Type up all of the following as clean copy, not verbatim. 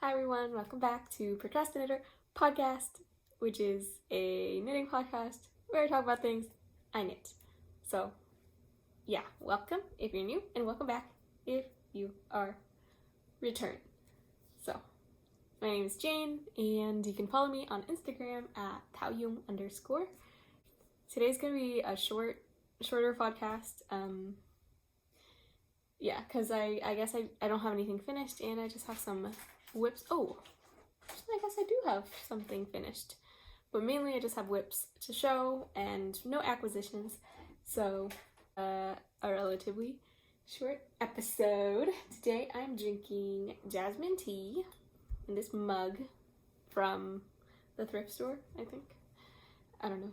Hi everyone, welcome back to Procrasti-Knitter podcast, which is a knitting podcast where I talk about things I knit. So yeah, welcome if you're new, and welcome back if you are returned. So my name is Jane, and you can follow me on Instagram at taoyum_. Today's gonna be a shorter podcast. Yeah, because I guess I don't have anything finished, and I just have some whips. Oh, I guess I do have something finished, but mainly I just have whips to show and no acquisitions. So a relatively short episode. Today I'm drinking jasmine tea in this mug from the thrift store, I think. I don't know.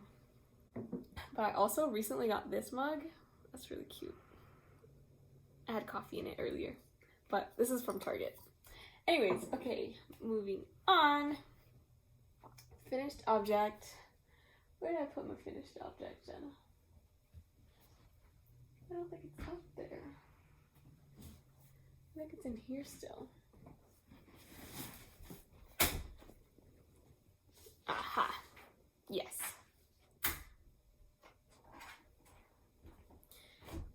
But I also recently got this mug. That's really cute. I had coffee in it earlier, but this is from Target. Anyways, okay, moving on. Finished object. Where did I put my finished object, Jenna? I don't think it's up there. I think it's in here still. Aha. Yes.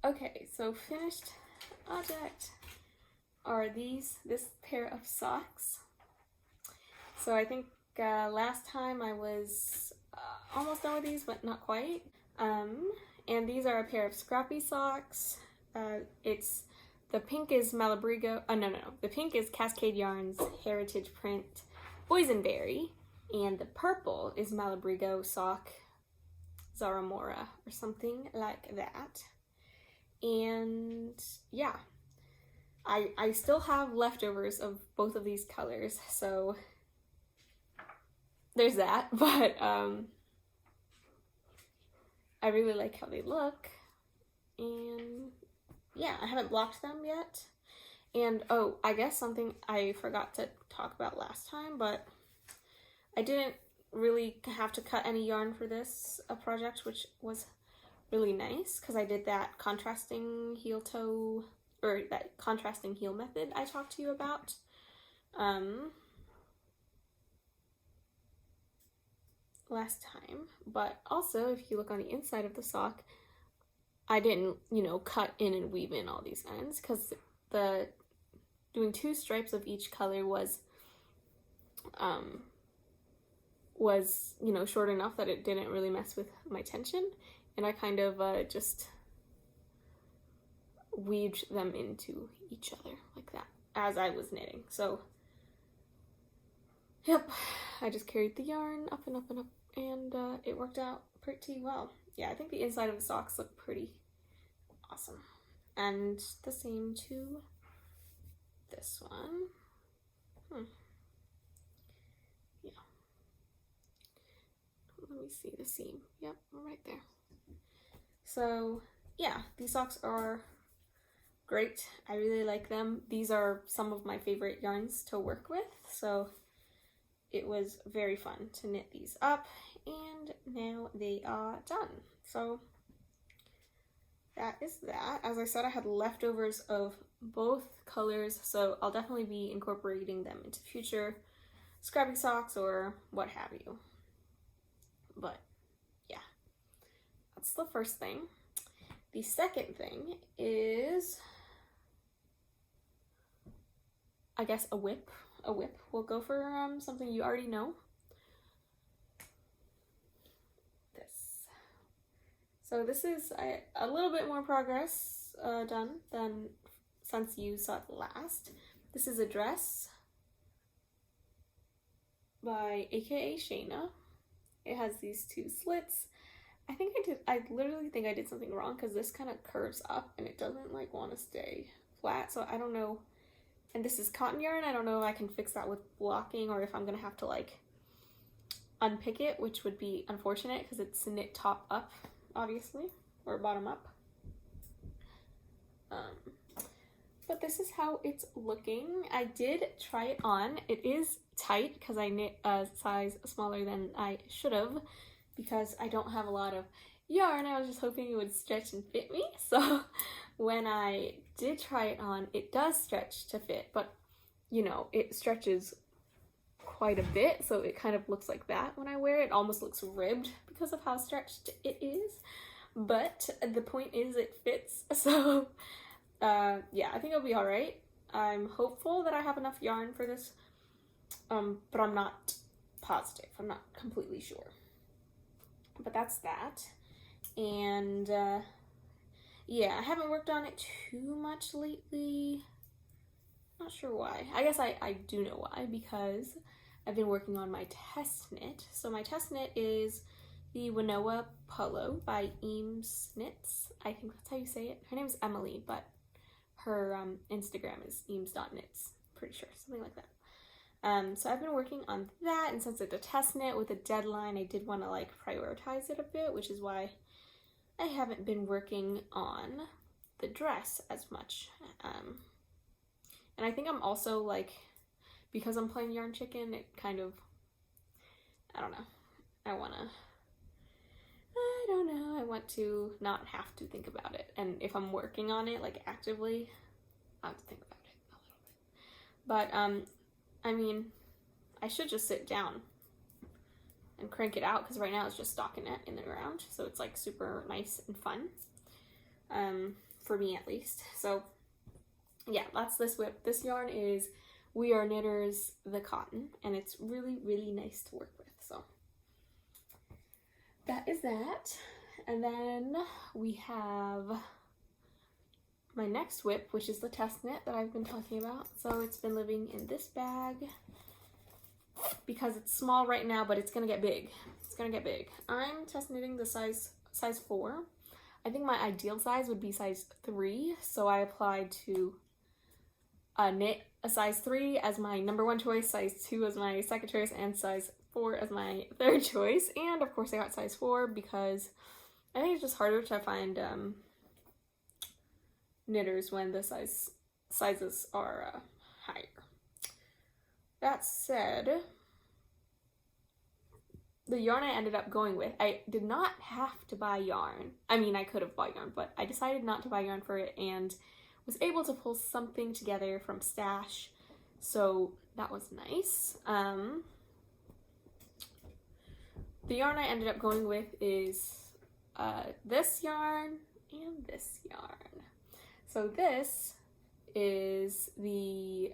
Okay, so finished object are this pair of socks. So I think last time I was almost done with these, but not quite. And these are a pair of scrappy socks. The pink is malabrigo. The pink is Cascade Yarns Heritage Print Boysenberry, and the purple is malabrigo sock Zaramora or something like that. And yeah, I still have leftovers of both of these colors, so there's that, but I really like how they look, and yeah, I haven't blocked them yet. And oh, I guess something I forgot to talk about last time, but I didn't really have to cut any yarn for this project, which was really nice because I did that contrasting heel toe, or that contrasting heel method I talked to you about. Last time. But also, if you look on the inside of the sock, I didn't, cut in and weave in all these ends because doing 2 stripes of each color was short enough that it didn't really mess with my tension, and I kind of just weaved them into each other like that as I was knitting. So yep, I just carried the yarn up and up and up, and it worked out pretty well. Yeah, I think the inside of the socks look pretty awesome. And the same to this one. Yeah. Let me see the seam. Yep, right there. So yeah, these socks are great. I really like them. These are some of my favorite yarns to work with, so it was very fun to knit these up, and now they are done. So that is that. As I said, I had leftovers of both colors, so I'll definitely be incorporating them into future scrappy socks or what have you. But yeah, that's the first thing. The second thing is, I guess, a whip. We'll go for something you already know. So this is a little bit more progress done than since you saw it last. This is a dress by akashayna. It has these 2 slits. I literally think I did something wrong because this kind of curves up and it doesn't want to stay flat, so I don't know. And this is cotton yarn. I don't know if I can fix that with blocking, or if I'm gonna have to unpick it, which would be unfortunate because it's knit top up, obviously, or bottom up. But this is how it's looking. I did try it on. It is tight because I knit a size smaller than I should have, because I don't have a lot of yarn. I was just hoping it would stretch and fit me. So when I did try it on, it does stretch to fit, but it stretches quite a bit, so it kind of looks like that when I wear it. It almost looks ribbed because of how stretched it is, but the point is it fits. So yeah, I think it'll be all right. I'm hopeful that I have enough yarn for this, but I'm not positive. I'm not completely sure. But that's that. And yeah, I haven't worked on it too much lately. Not sure why. I guess I do know why, because I've been working on my test knit. So my test knit is the Winona Polo by Eames Knits. I think that's how you say it. Her name is Emily, but her Instagram is eames.knits. Pretty sure, something like that. So I've been working on that, and since it's a test knit with a deadline, I did want to like prioritize it a bit, which is why I haven't been working on the dress as much. And I think I'm also like, because I'm playing Yarn Chicken, it kind of, I don't know, I want to not have to think about it. And if I'm working on it, like actively, I have to think about it a little bit. But, I mean, I should just sit down and crank it out, because right now it's just stockinette in the ground. So it's like super nice and fun, for me at least. So yeah, that's this whip. This yarn is We Are Knitters the Cotton, and it's really, really nice to work with. So that is that. And then we have my next whip, which is the test knit that I've been talking about. So it's been living in this bag because it's small right now, but it's gonna get big. It's gonna get big. I'm test knitting the size 4. I think my ideal size would be size 3, so I applied to knit a size 3 as my number 1 choice, size 2 as my second choice, and size 4 as my third choice. And of course I got size 4 because I think it's just harder to find knitters when the sizes are higher. That said, the yarn I ended up going with, I did not have to buy yarn. I mean, I could have bought yarn, but I decided not to buy yarn for it and was able to pull something together from stash, so that was nice. The yarn I ended up going with is this yarn and this yarn. So this is the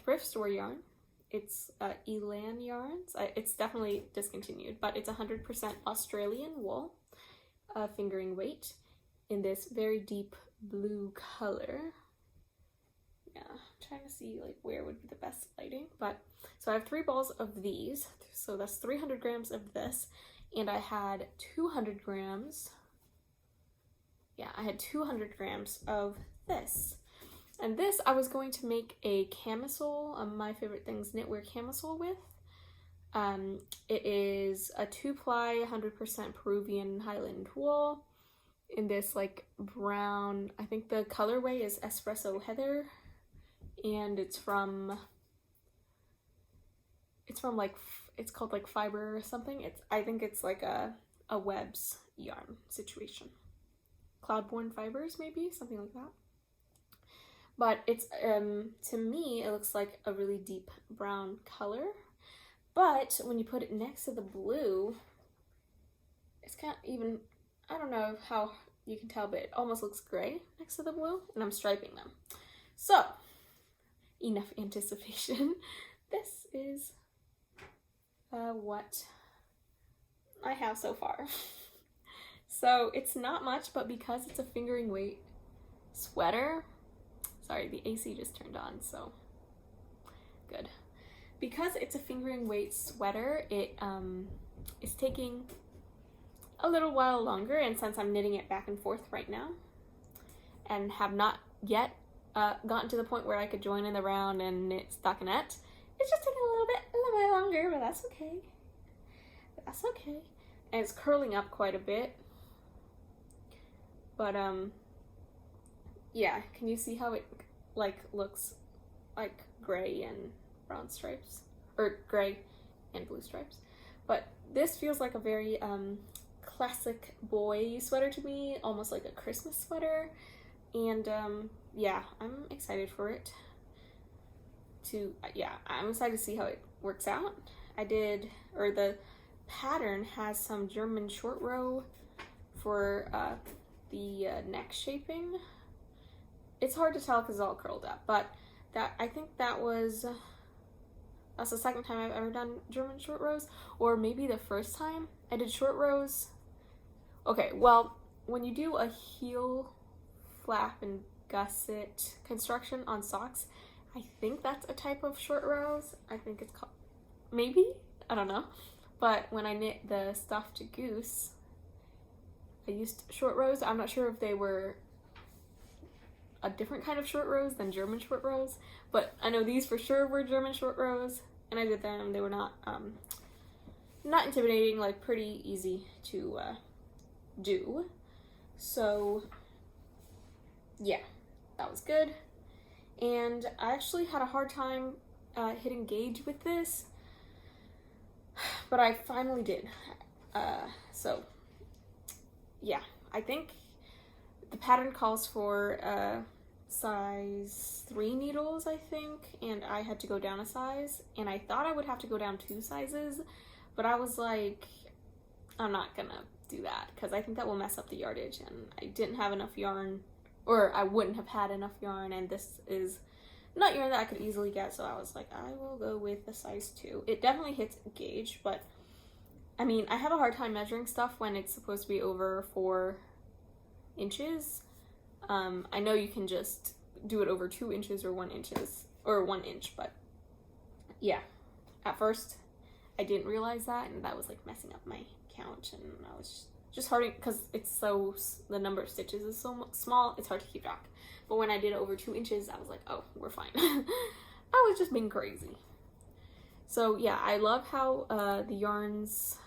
thrift store yarn. It's Elan Yarns. It's definitely discontinued, but it's 100% Australian wool, fingering weight, in this very deep blue color. Yeah, I'm trying to see like where would be the best lighting. But so I have 3 balls of these, so that's 300 grams of this, and I had 200 grams. Yeah, I had 200 grams of this. And this I was going to make a camisole, My Favorite Things knitwear camisole with. It is a 2-ply 100% Peruvian Highland wool in this like brown, I think the colorway is Espresso Heather, and it's from like, it's called like Fiber or something. I think it's like a webs yarn situation. Cloudborne Fibers maybe, something like that. But it's, to me, it looks like a really deep brown color. But when you put it next to the blue, it's kind of even, I don't know how you can tell, but it almost looks gray next to the blue. And I'm striping them. So, enough anticipation. This is what I have so far. So, it's not much, but because it's a fingering weight sweater, sorry, the AC just turned on, so good. Because it's a fingering weight sweater, it is taking a little while longer, and since I'm knitting it back and forth right now and have not yet gotten to the point where I could join in the round and knit stockinette, it's just taking a little bit longer, but that's okay. That's okay. And it's curling up quite a bit. But yeah, can you see how it like looks like gray and brown stripes, or gray and blue stripes? But this feels like a very classic boy sweater to me, almost like a Christmas sweater. And yeah, I'm excited for it I'm excited to see how it works out. The pattern has some German short row for the neck shaping. It's hard to tell because it's all curled up, but I think that's the second time I've ever done German short rows, or maybe the first time I did short rows. Okay, well, when you do a heel flap and gusset construction on socks, I think that's a type of short rows. I think it's called, maybe? I don't know. But when I knit the stuffed goose, I used short rows. I'm not sure if they were a different kind of short rows than German short rows, but I know these for sure were German short rows, and I did them. They were not intimidating, like pretty easy to do. So yeah, that was good. And I actually had a hard time hitting gauge with this, but I finally did. So yeah, I think the pattern calls for size 3 needles, I think, and I had to go down a size, and I thought I would have to go down 2 sizes, but I was like, I'm not gonna do that because I think that will mess up the yardage, and I didn't have enough yarn, or I wouldn't have had enough yarn, and this is not yarn that I could easily get, so I was like, I will go with the size 2. It definitely hits gauge, but I mean, I have a hard time measuring stuff when it's supposed to be over 4 inches. I know you can just do it over 2 inches or 1 inch, but yeah, at first I didn't realize that, and that was like messing up my count, and I was just hard because the number of stitches is so small, it's hard to keep track. But when I did it over 2 inches, I was like, oh, we're fine. I was just being crazy. So yeah, I love how the yarns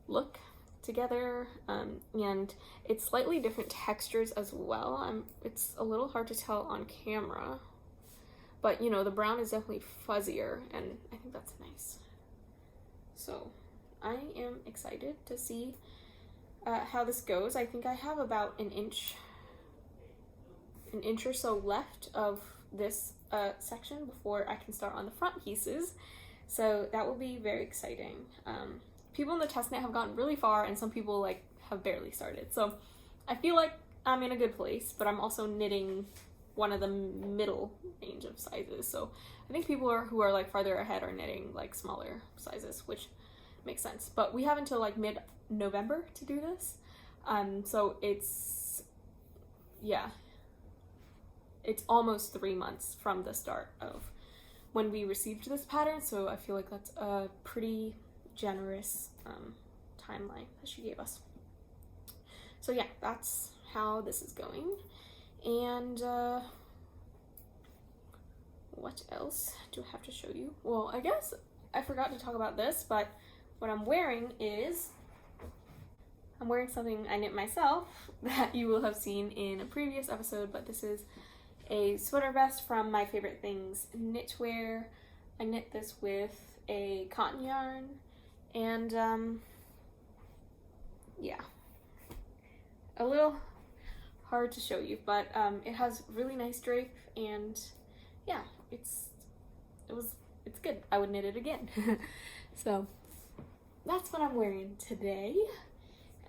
look together, and it's slightly different textures as well. It's a little hard to tell on camera, but you know, the brown is definitely fuzzier, and I think that's nice. So I am excited to see how this goes. I think I have about an inch or so left of this section before I can start on the front pieces, so that will be very exciting. People in the test knit have gotten really far, and some people like have barely started, so I feel like I'm in a good place, but I'm also knitting one of the middle range of sizes, so I think people who are like farther ahead are knitting like smaller sizes, which makes sense. But we have until like mid-November to do this, so it's almost 3 months from the start of when we received this pattern, so I feel like that's a pretty generous timeline that she gave us. So yeah, that's how this is going. And what else do I have to show you? Well, I guess I forgot to talk about this, but what I'm wearing is something I knit myself that you will have seen in a previous episode, but this is a sweater vest from My Favorite Things knitwear. I knit this with a cotton yarn, and yeah, a little hard to show you, but it has really nice drape, and yeah, it's good. I would knit it again. So that's what I'm wearing today,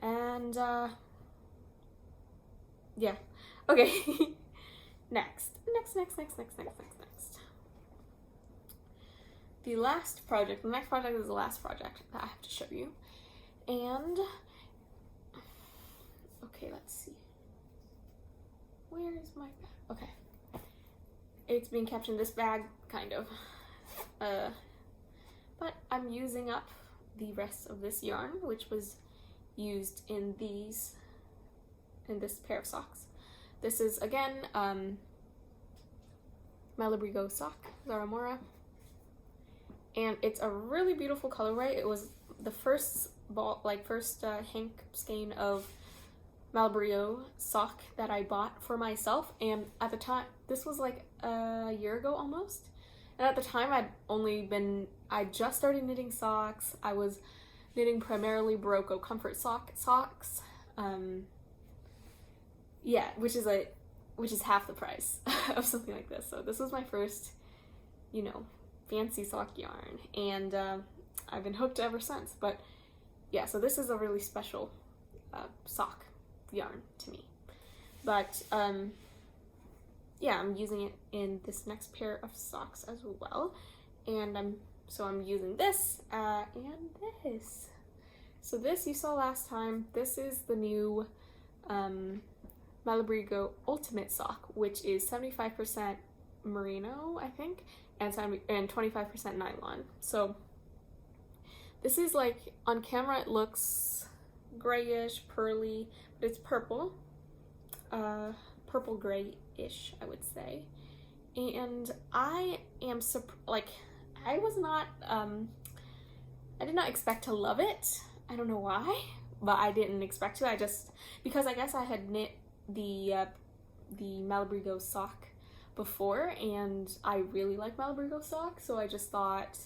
and yeah, okay. Next. The next project is the last project that I have to show you. And, okay, let's see. Where is my bag? Okay. It's being kept in this bag, kind of. But I'm using up the rest of this yarn, which was used in this pair of socks. This is, again, malabrigo sock, Zaramora, and it's a really beautiful colorway. It was the first Hank skein of malabrigo sock that I bought for myself, and at the time, this was like a year ago almost, and at the time I just started knitting socks. I was knitting primarily Barocco comfort socks, yeah, which is half the price of something like this. So this was my first you know, fancy sock yarn, and I've been hooked ever since. But yeah, so this is a really special sock yarn to me. But yeah, I'm using it in this next pair of socks as well, and I'm using this and this. So this you saw last time. This is the new Malabrigo Ultimate sock, which is 75% merino, I think, and 25% nylon. So this is like, on camera it looks grayish, pearly, but it's purple, purple grayish, I would say. And I am I was not, I did not expect to love it. I don't know why, but I didn't expect to. Because I guess I had knit the Malabrigo sock before, and I really like Malabrigo sock, so I just thought,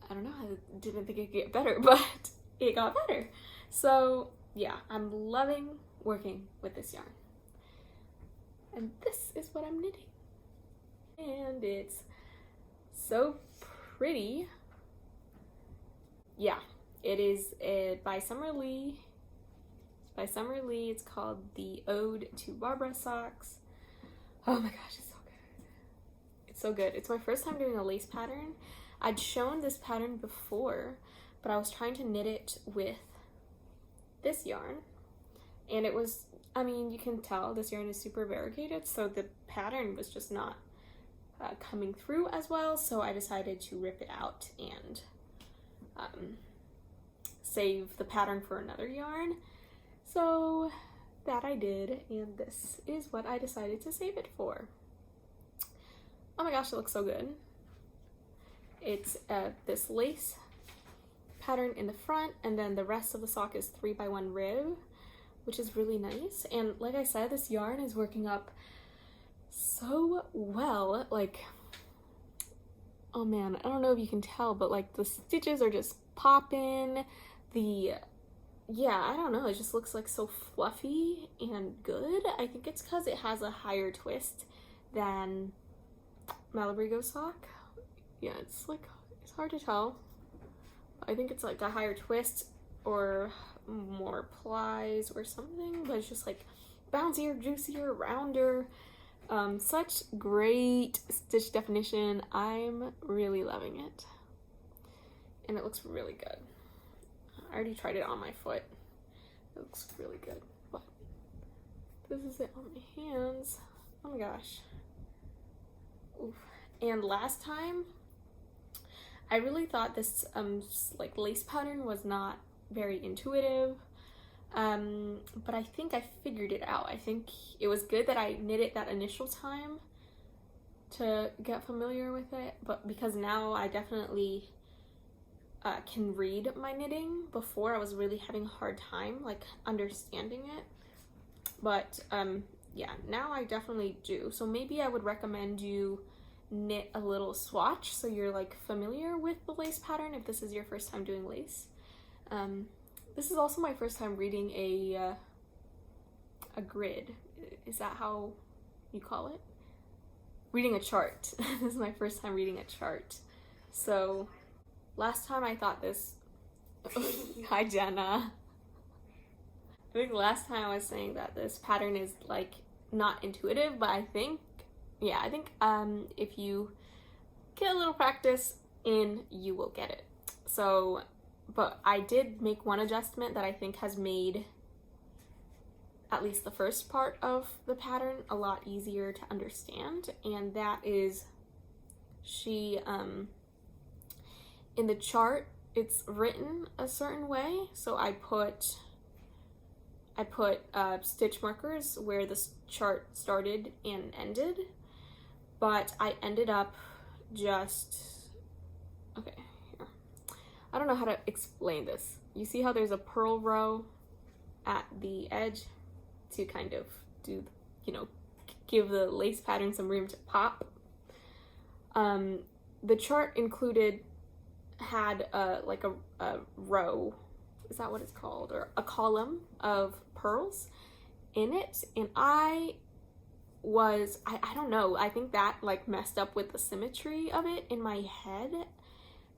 I don't know, I didn't think it could get better, but it got better. So yeah, I'm loving working with this yarn. And this is what I'm knitting. And it's so pretty. Yeah, it is by Summer Lee. It's called the Ode to Barbara Socks. Oh my gosh, it's so good. It's so good. It's my first time doing a lace pattern. I'd shown this pattern before, but I was trying to knit it with this yarn. And it was, I mean, you can tell this yarn is super variegated, so the pattern was just not coming through as well, so I decided to rip it out and save the pattern for another yarn. So that I did, and this is what I decided to save it for. Oh my gosh, it looks so good. It's this lace pattern in the front, and then the rest of the sock is 3x1 rib, which is really nice. And like I said, this yarn is working up so well. Like, oh man, I don't know if you can tell, but like the stitches are just popping. Yeah, I don't know, it just looks like so fluffy and good. I think it's because it has a higher twist than Malabrigo sock. Yeah, it's hard to tell. I think it's like a higher twist or more plies or something, but it's just like bouncier, juicier, rounder. Such great stitch definition. I'm really loving it. And it looks really good. I already tried it on my foot. It looks really good. But this is it on my hands. Oh my gosh. Oof. And last time, I really thought this like lace pattern was not very intuitive. But I think I figured it out. I think it was good that I knit it that initial time to get familiar with it, but because now I definitely can read my knitting. Before I was really having a hard time like understanding it, but yeah, now I definitely do. So maybe I would recommend you knit a little swatch so you're like familiar with the lace pattern if this is your first time doing lace. This is also my first time reading a grid. Is that how you call it? Reading a chart. This is my first time reading a chart. So last time I thought this, hi Jenna. I think last time I was saying that this pattern is like not intuitive, but I think if you get a little practice in, you will get it. So, but I did make one adjustment that I think has made at least the first part of the pattern a lot easier to understand, and that is in the chart it's written a certain way, so I put stitch markers where the chart started and ended, but I ended up just, okay, here. I don't know how to explain this. You see how there's a purl row at the edge to kind of do, give the lace pattern some room to pop? The chart had like a row, is that what it's called, or a column of pearls in it, and I was, I don't know, I think that like messed up with the symmetry of it in my head.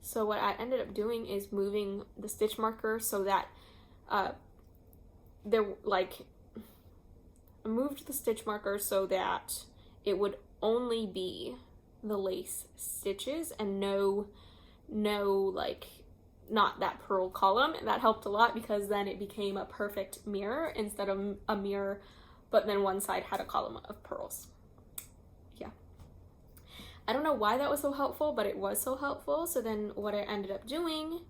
So what I ended up doing is moving the stitch marker so that I moved the stitch marker so that it would only be the lace stitches and no like not that purl column, and that helped a lot because then it became a perfect mirror instead of a mirror but then one side had a column of pearls. Yeah, I don't know why that was so helpful, but it was so helpful. So then what I ended up doing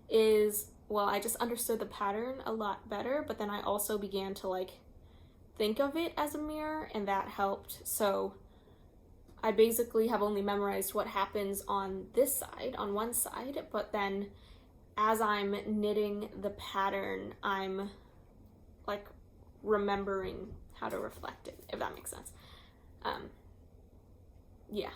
is, well, I just understood the pattern a lot better, but then I also began to like think of it as a mirror, and that helped. So I basically have only memorized what happens on this side, on one side, but then as I'm knitting the pattern, I'm like remembering how to reflect it, if that makes sense. Yeah.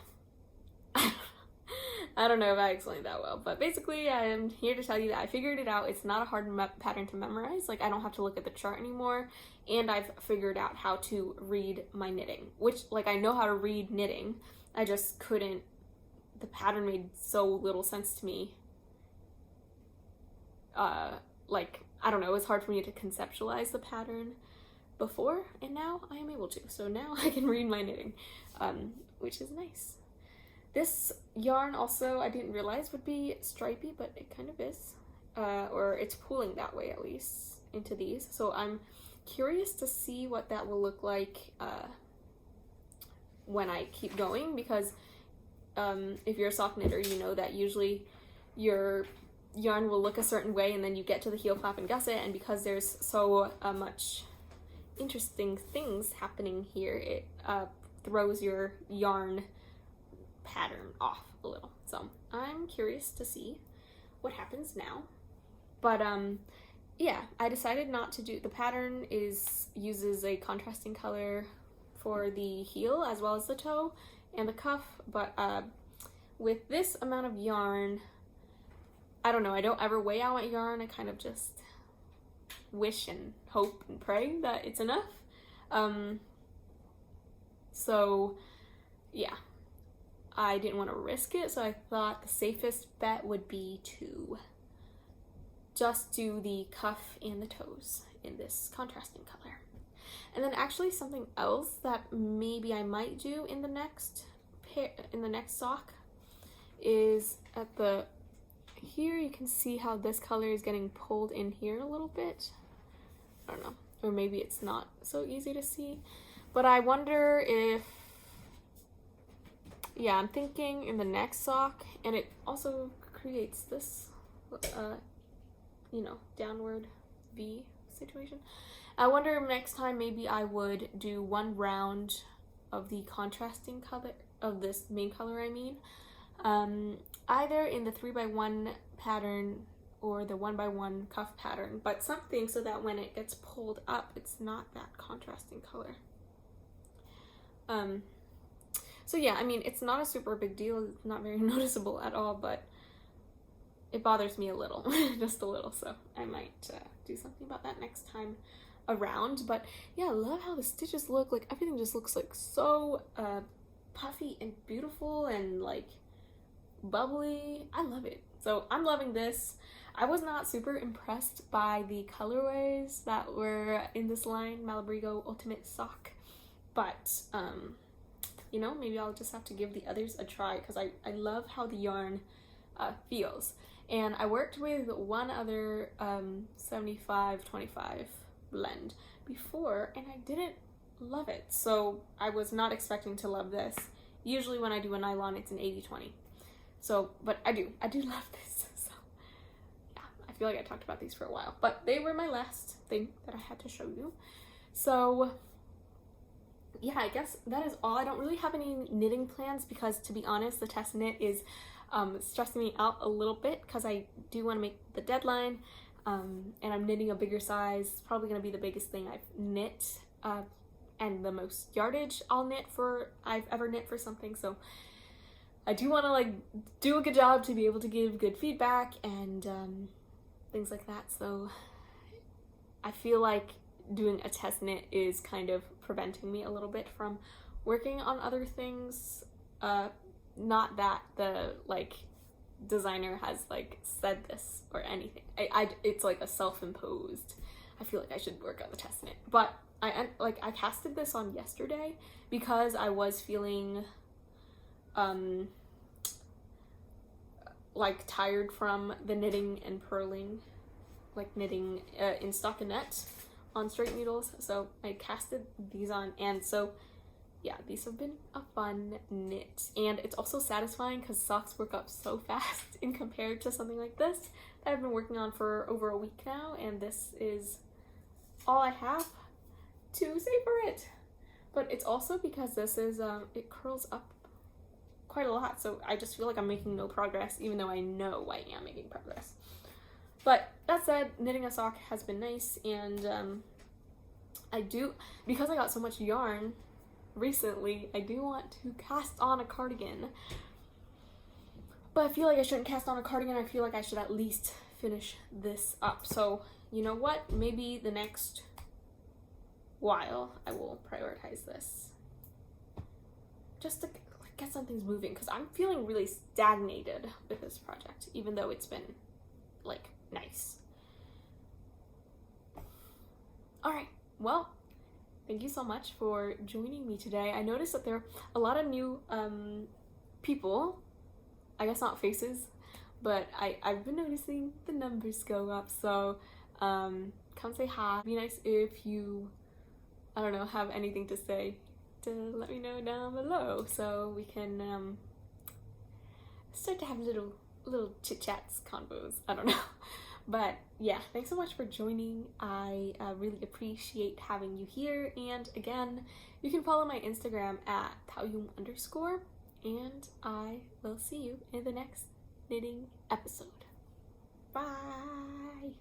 I don't know if I explained that well, but basically I am here to tell you that I figured it out. It's not a hard pattern to memorize. Like, I don't have to look at the chart anymore, and I've figured out how to read my knitting, which, like, I know how to read knitting. I just couldn't, the pattern made so little sense to me. Like, I don't know, it was hard for me to conceptualize the pattern before, and now I am able to. So now I can read my knitting, which is nice. This yarn also I didn't realize would be stripy, but it kind of is, or it's pulling that way at least into these. So I'm curious to see what that will look like when I keep going, because if you're a sock knitter, you know that usually your yarn will look a certain way and then you get to the heel flap and gusset, and because there's so much interesting things happening here, it throws your yarn pattern off a little. So I'm curious to see what happens now. But yeah, I decided not to do, the pattern uses a contrasting color for the heel as well as the toe and the cuff, but with this amount of yarn, I don't know, I don't ever weigh out my yarn. I kind of just wish and hope and pray that it's enough. So yeah, I didn't want to risk it, so I thought the safest bet would be to just do the cuff and the toes in this contrasting color. And then actually something else that maybe I might do in the next sock is at the, here you can see how this color is getting pulled in here a little bit. I don't know, or maybe it's not so easy to see, but I wonder if, yeah, I'm thinking in the next sock, and it also creates this, you know, downward V situation. I wonder next time maybe I would do one round of the contrasting color, of this main color I mean, either in the 3x1 pattern or the 1x1 cuff pattern, but something so that when it gets pulled up, it's not that contrasting color. So yeah, I mean, it's not a super big deal, it's not very noticeable at all, but it bothers me a little, just a little, so I might do something about that next time around. But yeah, I love how the stitches look, like everything just looks like so puffy and beautiful and like bubbly. I love it. So I'm loving this. I was not super impressed by the colorways that were in this line, Malabrigo Ultimate Sock, but you know, maybe I'll just have to give the others a try, because I love how the yarn feels. And I worked with one other 75-25 blend before, and I didn't love it, so I was not expecting to love this. Usually when I do a nylon, it's an 80-20. So, but I do love this. So yeah, I feel like I talked about these for a while, but they were my last thing that I had to show you. So yeah, I guess that is all. I don't really have any knitting plans because, to be honest, the test knit is stressing me out a little bit, because I do want to make the deadline, and I'm knitting a bigger size. It's probably going to be the biggest thing I've knit, and the most yardage I've ever knit for something. So I do want to like do a good job to be able to give good feedback and things like that. So I feel like doing a test knit is kind of preventing me a little bit from working on other things. Not that the like designer has like said this or anything. It's like a self-imposed. I feel like I should work on the test knit, but I casted this on yesterday because I was feeling like tired from the knitting and purling, like knitting in stockinette on straight needles. So I casted these on, and so yeah, these have been a fun knit, and it's also satisfying because socks work up so fast in compared to something like this that I've been working on for over a week now, and this is all I have to say for it. But it's also because this is it curls up quite a lot, so I just feel like I'm making no progress, even though I know I am making progress. But that said, knitting a sock has been nice, and because I got so much yarn recently, I do want to cast on a cardigan. But I feel like I shouldn't cast on a cardigan. I feel like I should at least finish this up. So, you know what? Maybe the next while I will prioritize this. Just to get some things moving, because I'm feeling really stagnated with this project, even though it's been like nice. Alright, well, thank you so much for joining me today. I noticed that there are a lot of new people, I guess not faces, but I've been noticing the numbers go up, so come say hi. It'd be nice if you, I don't know, have anything to say to let me know down below, so we can start to have little chit-chats, convos, I don't know. But yeah, thanks so much for joining. I really appreciate having you here, and again, you can follow my Instagram at taoyum_, and I will see you in the next knitting episode. Bye!